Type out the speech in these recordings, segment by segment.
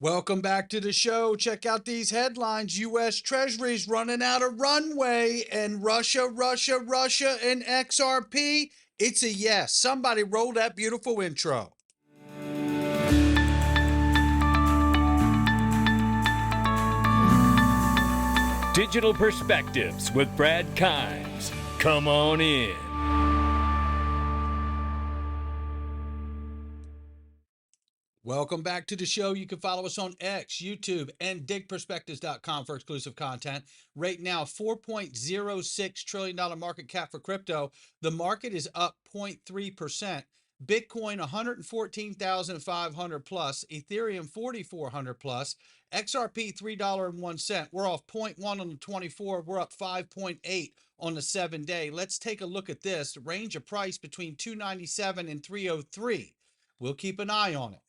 Welcome back to the show. Check out these headlines. U.S. Treasury's running out of runway, and Russia, and XRP. It's a yes. Somebody roll that beautiful intro. Digital Perspectives with Brad Kimes. Come on in. Welcome back to the show. You can follow us on X, YouTube, and DigPerspectives.com for exclusive content. Right now, $4.06 trillion market cap for crypto. The market is up 0.3%. Bitcoin 114,500 plus, Ethereum 4,400 plus, XRP $3.01. We're off 0.1 on the 24. We're up 5.8 on the 7-day. Let's take a look at this. The range of price between 297 and 303. We'll keep an eye on it.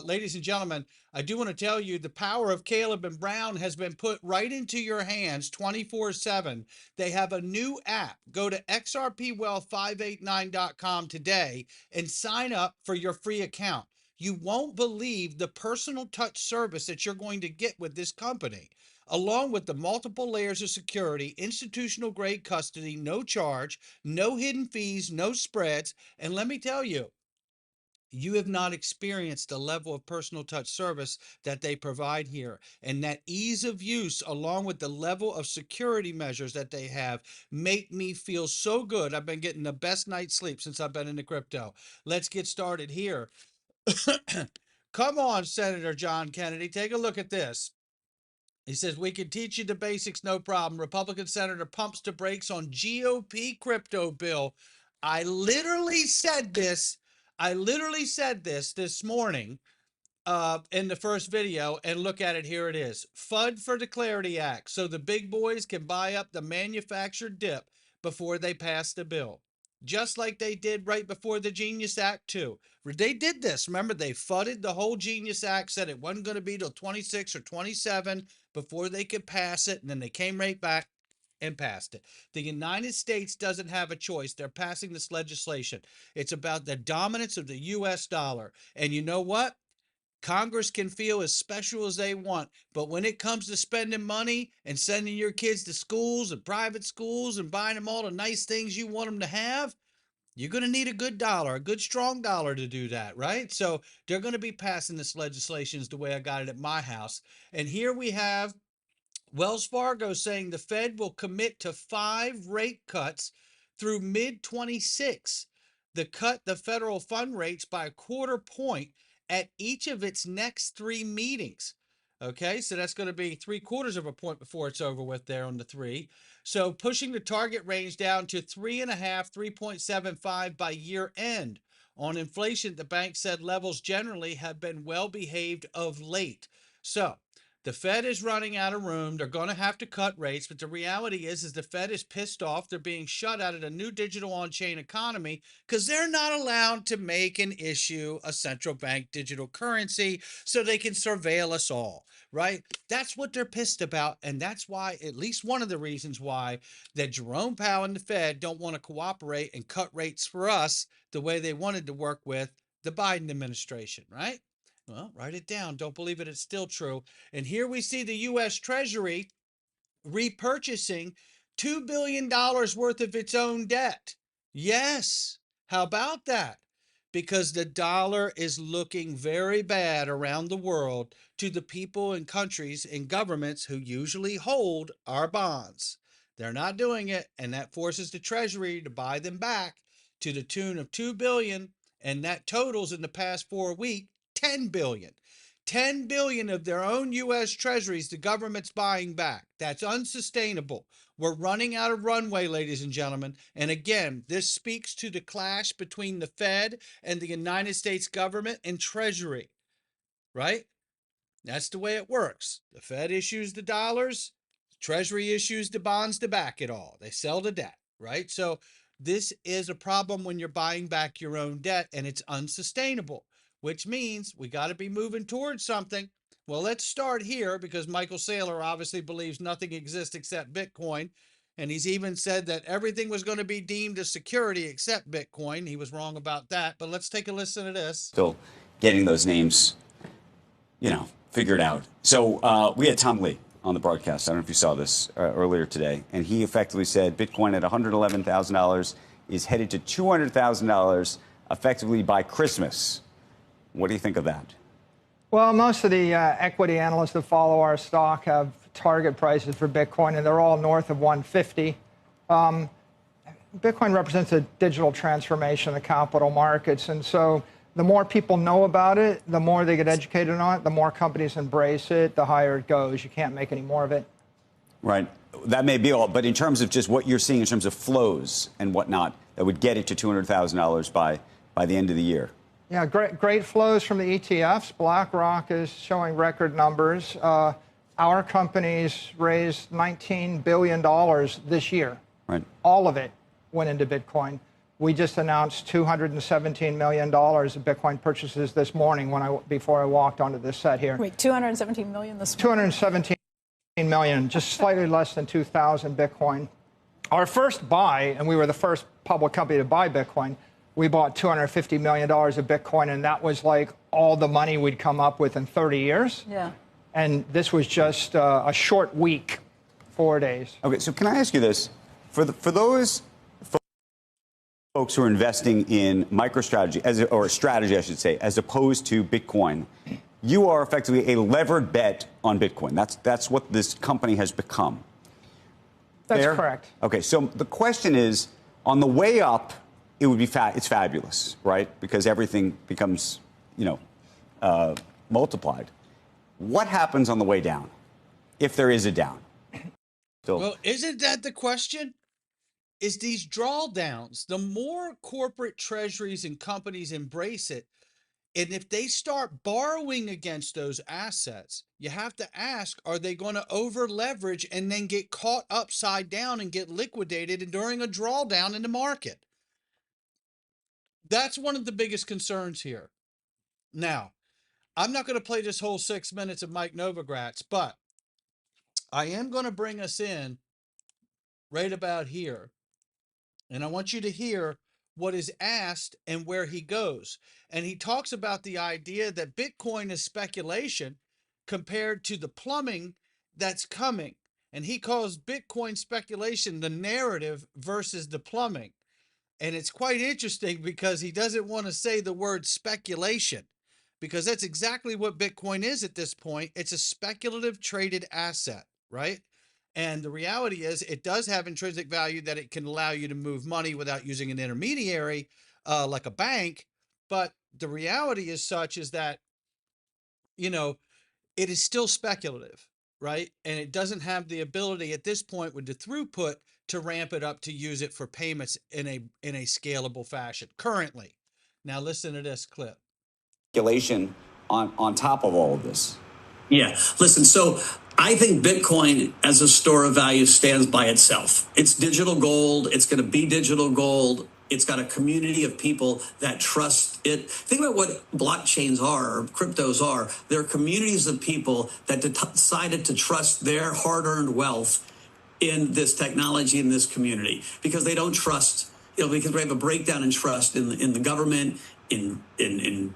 Ladies and gentlemen, I do want to tell you the power of Caleb and Brown has been put right into your hands 24/7. They have a new app. Go to xrpwealth589.com today and sign up for your free account. You won't believe the personal touch service that you're going to get with this company, along with the multiple layers of security, institutional grade custody, no charge, no hidden fees, no spreads. And let me tell you, you have not experienced the level of personal touch service that they provide here. And that ease of use, along with the level of security measures that they have, make me feel so good. I've been getting the best night's sleep since I've been into crypto. Let's get started here. Come on, Senator John Kennedy, take a look at this. He says, we can teach you the basics, no problem. Republican Senator pumps the brakes on GOP crypto bill. I literally said this this morning in the first video, and look at it. Here it is. FUD for the Clarity Act, so the big boys can buy up the manufactured dip before they pass the bill. Just like they did right before the Genius Act, too. They did this. Remember, they fudded the whole Genius Act, said it wasn't going to be till 26 or 27 before they could pass it, and then they came right back and passed it. The United States doesn't have a choice. They're passing this legislation. It's about the dominance of the U.S. dollar. And you know what? Congress can feel as special as they want, but when it comes to spending money and sending your kids to schools and private schools and buying them all the nice things you want them to have, you're going to need a good dollar, a good strong dollar to do that, right? So they're going to be passing this legislation is the way I got it at my house. And here we have Wells Fargo saying the Fed will commit to 5 rate cuts through mid-26. Cut the federal fund rates by a quarter point at each of its next 3 meetings. Okay, so that's going to be 3/4 of a point before it's over with there on the 3. So pushing the target range down to 3.5, 3.75 by year end. On inflation, the bank said levels generally have been well behaved of late. So the Fed is running out of room. They're going to have to cut rates, but the reality is the Fed is pissed off. They're being shut out of the new digital on-chain economy because they're not allowed to make and issue a central bank digital currency so they can surveil us all, right? That's what they're pissed about, and that's why, at least one of the reasons why, that Jerome Powell and the Fed don't want to cooperate and cut rates for us the way they wanted to work with the Biden administration, right? Well, write it down. Don't believe it. It's still true. And here we see the U.S. Treasury repurchasing $2 billion worth of its own debt. Yes. How about that? Because the dollar is looking very bad around the world to the people and countries and governments who usually hold our bonds. They're not doing it, and that forces the Treasury to buy them back to the tune of $2 billion, and that totals in the past 4 weeks $10 billion. $10 billion of their own U.S. Treasuries the government's buying back. That's unsustainable. We're running out of runway, ladies and gentlemen. And again, this speaks to the clash between the Fed and the United States government and Treasury, right? That's the way it works. The Fed issues the dollars, Treasury issues the bonds to back it all. They sell the debt, right? So this is a problem when you're buying back your own debt, and it's unsustainable, which means we got to be moving towards something. Well, let's start here because Michael Saylor obviously believes nothing exists except Bitcoin. And he's even said that everything was going to be deemed a security except Bitcoin. He was wrong about that. But let's take a listen to this. Still getting those names, figured out. So we had Tom Lee on the broadcast. I don't know if you saw this earlier today, and he effectively said Bitcoin at $111,000 is headed to $200,000 effectively by Christmas. What do you think of that? Well, most of the equity analysts that follow our stock have target prices for Bitcoin, and they're all north of 150. Bitcoin represents a digital transformation of the capital markets, and so the more people know about it, the more they get educated on it, the more companies embrace it, the higher it goes. You can't make any more of it. Right. That may be all, but in terms of just what you're seeing in terms of flows and whatnot, that would get it to $200,000 by the end of the year. Yeah, great flows from the ETFs. BlackRock is showing record numbers. Our companies raised $19 billion this year. Right. All of it went into Bitcoin. We just announced $217 million of Bitcoin purchases this morning before I walked onto this set here. Wait, 217 million this morning? 217 million, just slightly less than 2,000 Bitcoin. Our first buy, and we were the first public company to buy Bitcoin, we bought $250 million of Bitcoin, and that was like all the money we'd come up with in 30 years. Yeah. And this was just a short week, 4 days. Okay, so can I ask you this? For those folks who are investing in MicroStrategy, or strategy, I should say, as opposed to Bitcoin, you are effectively a levered bet on Bitcoin. That's what this company has become. That's Fair? correct. Okay, so the question is, on the way up, it would be it's fabulous, right? Because everything becomes, multiplied. What happens on the way down, if there is a down? Well, isn't that the question? Is these drawdowns, the more corporate treasuries and companies embrace it, and if they start borrowing against those assets, you have to ask, are they going to over leverage and then get caught upside down and get liquidated during a drawdown in the market? That's one of the biggest concerns here. Now, I'm not going to play this whole 6 minutes of Mike Novogratz, but I am going to bring us in right about here. And I want you to hear what is asked and where he goes. And he talks about the idea that Bitcoin is speculation compared to the plumbing that's coming. And he calls Bitcoin speculation the narrative versus the plumbing. And it's quite interesting because he doesn't want to say the word speculation, because that's exactly what Bitcoin is at this point. It's a speculative traded asset, right? And the reality is it does have intrinsic value that it can allow you to move money without using an intermediary like a bank. But the reality is such is that, it is still speculative, right? And it doesn't have the ability at this point with the throughput to ramp it up to use it for payments in a scalable fashion currently. Now listen to this clip. Speculation on top of all of this. Yeah, listen, so I think Bitcoin as a store of value stands by itself. It's digital gold. It's going to be digital gold. It's got a community of people that trust it. Think about what blockchains are, or cryptos are. They're communities of people that decided to trust their hard-earned wealth in this technology, in this community, because they don't trust, because we have a breakdown in trust in the government, in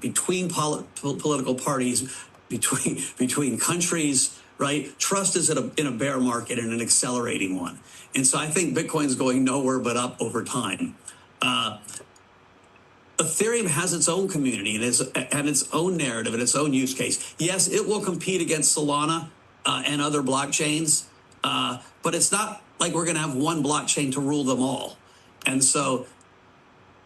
between political parties, between countries, right? Trust is in a bear market and an accelerating one. And so I think Bitcoin's going nowhere but up over time. Ethereum has its own community and its own narrative and its own use case. Yes, it will compete against Solana and other blockchains, but it's not like we're going to have one blockchain to rule them all. And so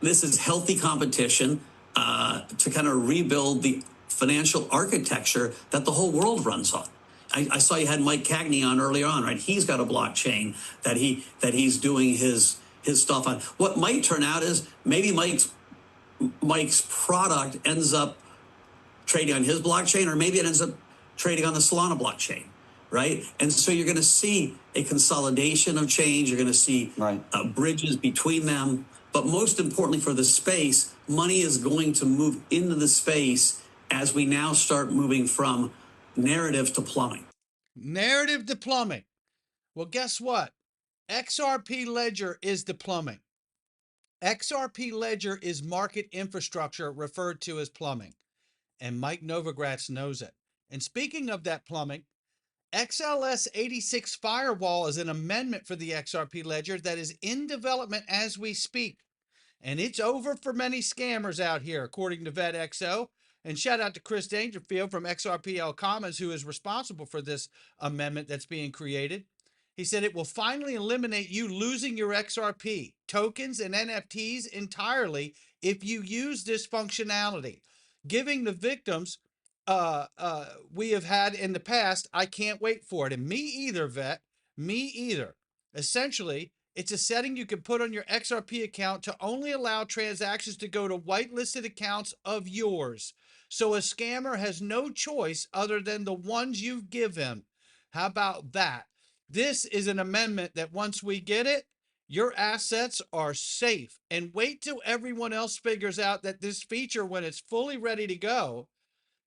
this is healthy competition to kind of rebuild the financial architecture that the whole world runs on. I saw you had Mike Cagney on earlier on, right? He's got a blockchain that he's doing his stuff on. What might turn out is maybe Mike's product ends up trading on his blockchain, or maybe it ends up trading on the Solana blockchain, right? And so you're going to see a consolidation of change. You're going to see bridges between them. But most importantly for the space, money is going to move into the space as we now start moving from narrative to plumbing. Narrative to plumbing. Well, guess what? XRP Ledger is the plumbing. XRP Ledger is market infrastructure referred to as plumbing. And Mike Novogratz knows it. And speaking of that plumbing, XLS 86 firewall is an amendment for the XRP ledger that is in development as we speak. And it's over for many scammers out here, according to VetXO. And shout out to Chris Dangerfield from XRPL Commons, who is responsible for this amendment that's being created. He said it will finally eliminate you losing your XRP tokens and NFTs entirely if you use this functionality, giving the victims we have had in the past. I can't wait for it. And me either, Vet. Me either. Essentially, it's a setting you can put on your XRP account to only allow transactions to go to whitelisted accounts of yours. So a scammer has no choice other than the ones you give him. How about that? This is an amendment that once we get it, your assets are safe. And wait till everyone else figures out that this feature, when it's fully ready to go,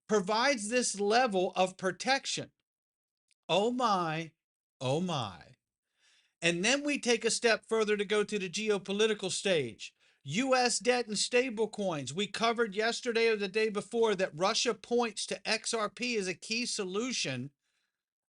provides this level of protection. Oh my, oh my. And then we take a step further to go to the geopolitical stage. U.S. debt and stable coins. We covered yesterday or the day before that Russia points to XRP as a key solution,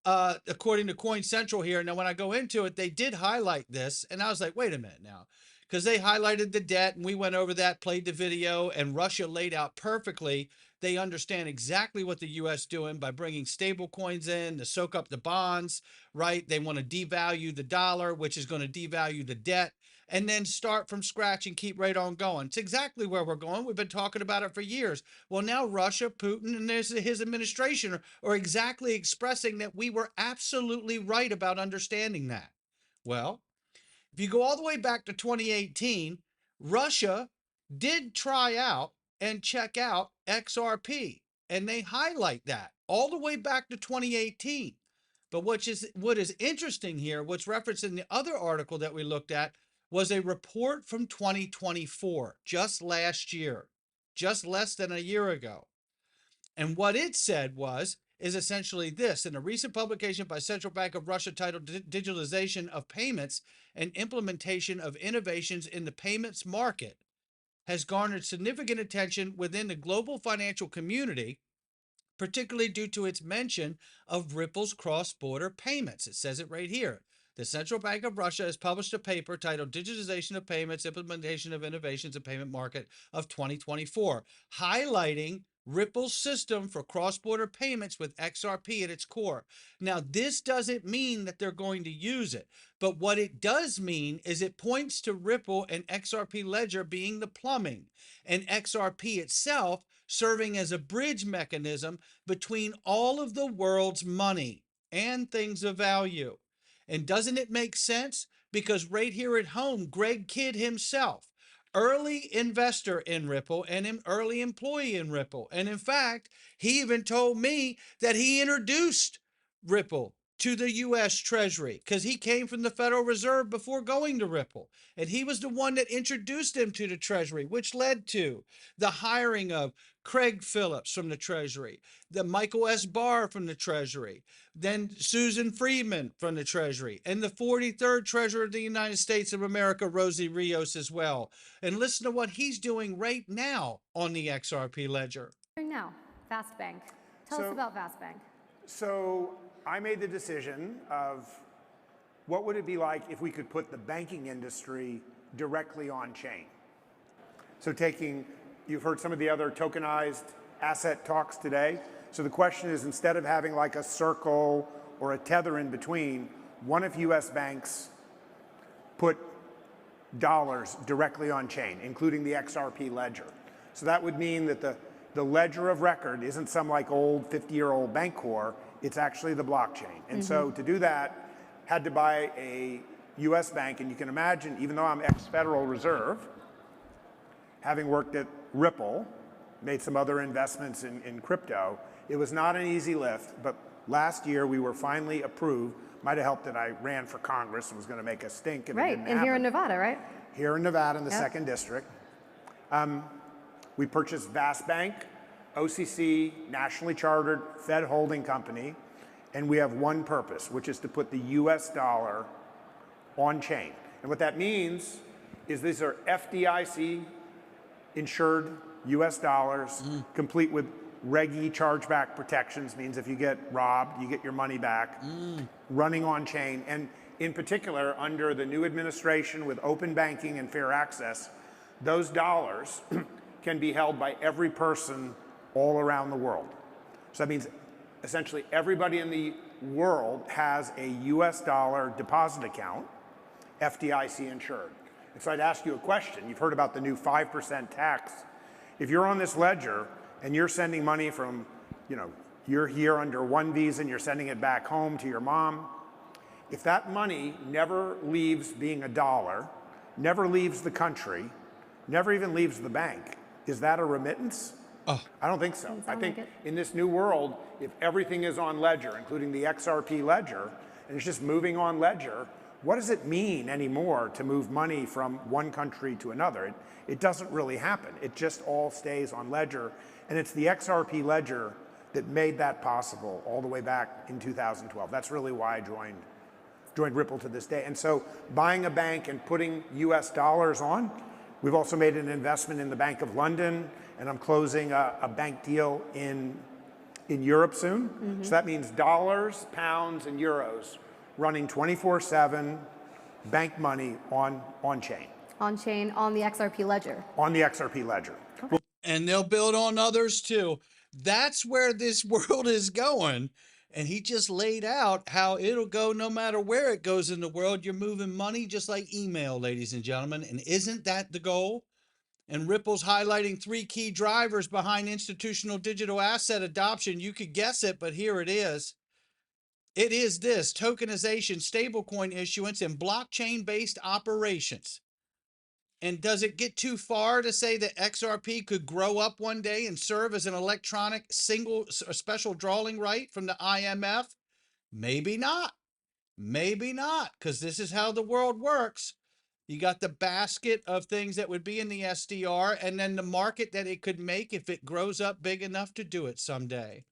according to Coin Central here. Now, when I go into it, they did highlight this, and I was like, wait a minute now, because they highlighted the debt, and we went over that, played the video, and Russia laid out perfectly. They understand exactly what the U.S. doing by bringing stable coins in to soak up the bonds, right? They want to devalue the dollar, which is going to devalue the debt, and then start from scratch and keep right on going. It's exactly where we're going. We've been talking about it for years. Well, now Russia, Putin, and his administration are exactly expressing that we were absolutely right about understanding that. Well, if you go all the way back to 2018, Russia did try out and check out XRP, and they highlight that all the way back to 2018. But what is interesting here, what's referenced in the other article that we looked at, was a report from 2024, just last year, just less than a year ago. And what it said is essentially this: in a recent publication by Central Bank of Russia titled Digitalization of Payments and Implementation of Innovations in the Payments Market, has garnered significant attention within the global financial community, particularly due to its mention of Ripple's cross-border payments. It says it right here. The Central Bank of Russia has published a paper titled Digitization of Payments, Implementation of Innovations in Payment Market of 2024, highlighting Ripple's system for cross-border payments with XRP at its core. Now, this doesn't mean that they're going to use it, but what it does mean is it points to Ripple and XRP Ledger being the plumbing, and XRP itself serving as a bridge mechanism between all of the world's money and things of value. And doesn't it make sense? Because right here at home, Greg Kidd himself, early investor in Ripple and an early employee in Ripple. And in fact, he even told me that he introduced Ripple to the USTreasury because he came from the Federal Reserve before going to Ripple. And he was the one that introduced him to the Treasury, which led to the hiring of Craig Phillips from the Treasury, the Michael S. Barr from the Treasury, then Susan Friedman from the Treasury, and the 43rd Treasurer of the United States of America, Rosie Rios, as well. And listen to what he's doing right now on the XRP ledger. Now, Fast Bank. Tell us about Fast Bank. So I made the decision of what would it be like if we could put the banking industry directly on chain. So you've heard some of the other tokenized asset talks today. So the question is, instead of having like a Circle or a Tether in between, what if US banks put dollars directly on chain, including the XRP ledger? So that would mean that the ledger of record isn't some like old 50-year-old bank core, it's actually the blockchain. And so to do that, had to buy a US bank, and you can imagine, even though I'm ex-Federal Reserve, having worked at Ripple, made some other investments in crypto, it was not an easy lift, but last year we were finally approved. Might have helped that I ran for Congress and was going to make a stink if it didn't happen. And here in Nevada, right? Here in Nevada in the 2nd District. We purchased Vast Bank, OCC, nationally chartered Fed holding company, and we have one purpose, which is to put the US dollar on chain. And what that means is these are FDIC insured US dollars, complete with Reg E chargeback protections means if you get robbed, you get your money back. Running on chain, and in particular, under the new administration with open banking and fair access, those dollars can be held by every person all around the world. So that means essentially everybody in the world has a US dollar deposit account, FDIC insured. And so I'd ask you a question. You've heard about the new 5% tax. If you're on this ledger and you're sending money from, you're here under one visa and you're sending it back home to your mom, if that money never leaves being a dollar, never leaves the country, never even leaves the bank, is that a remittance? I don't think so. I think in this new world, if everything is on ledger, including the XRP ledger, and it's just moving on ledger, what does it mean anymore to move money from one country to another? It doesn't really happen. It just all stays on ledger. And it's the XRP ledger that made that possible all the way back in 2012. That's really why I joined Ripple to this day. And so buying a bank and putting US dollars on, we've also made an investment in the Bank of London, and I'm closing a bank deal in Europe soon. So that means dollars, pounds, and euros running 24/7 bank money on chain. On chain, on the XRP ledger. On the XRP ledger. And they'll build on others too. That's where this world is going. And he just laid out how it'll go no matter where it goes in the world. You're moving money just like email, ladies and gentlemen. And isn't that the goal? And Ripple's highlighting 3 key drivers behind institutional digital asset adoption. You could guess it, but here it is. It is this: tokenization, stablecoin issuance, and blockchain-based operations. And does it get too far to say that XRP could grow up one day and serve as an electronic special drawing right from the IMF? Maybe not. Maybe not, because this is how the world works. You got the basket of things that would be in the SDR, and then the market that it could make if it grows up big enough to do it someday.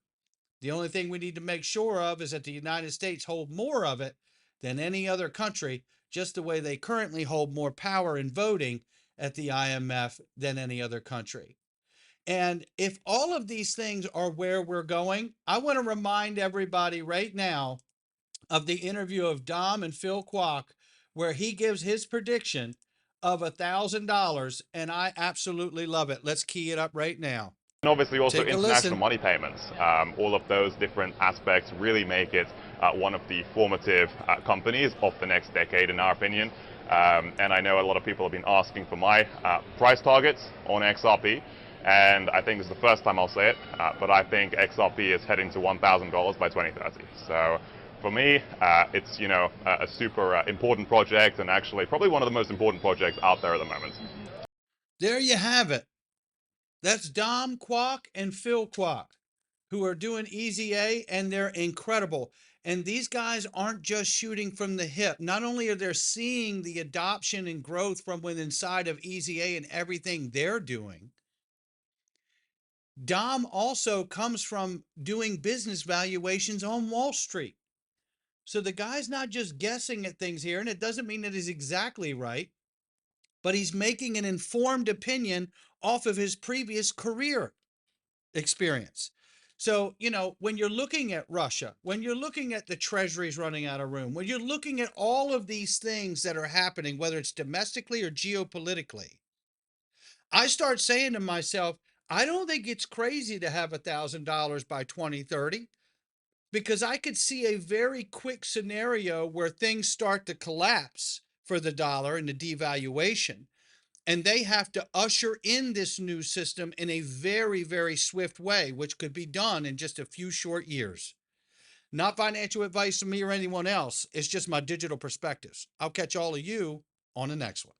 The only thing we need to make sure of is that the United States hold more of it than any other country, just the way they currently hold more power in voting at the IMF than any other country. And if all of these things are where we're going, I want to remind everybody right now of the interview of Dom and Phil Kwok, where he gives his prediction of $1,000, and I absolutely love it. Let's key it up right now. And obviously also Take a international listen. money payments. All of those different aspects really make it one of the formative companies of the next decade, in our opinion. And I know a lot of people have been asking for my price targets on XRP. And I think this is the first time I'll say it, but I think XRP is heading to $1,000 by 2030. So for me, it's a super important project, and actually probably one of the most important projects out there at the moment. There you have it. That's Dom Kwok and Phil Kwok, who are doing Easy A, and they're incredible. And these guys aren't just shooting from the hip. Not only are they seeing the adoption and growth from within inside of Easy A and everything they're doing, Dom also comes from doing business valuations on Wall Street. So the guy's not just guessing at things here, and it doesn't mean that he's exactly right, but he's making an informed opinion off of his previous career experience. So, when you're looking at Russia, when you're looking at the treasuries running out of room, when you're looking at all of these things that are happening, whether it's domestically or geopolitically, I start saying to myself, I don't think it's crazy to have $1,000 by 2030, because I could see a very quick scenario where things start to collapse for the dollar and the devaluation. And they have to usher in this new system in a very, very swift way, which could be done in just a few short years. Not financial advice from me or anyone else. It's just my digital perspectives. I'll catch all of you on the next one.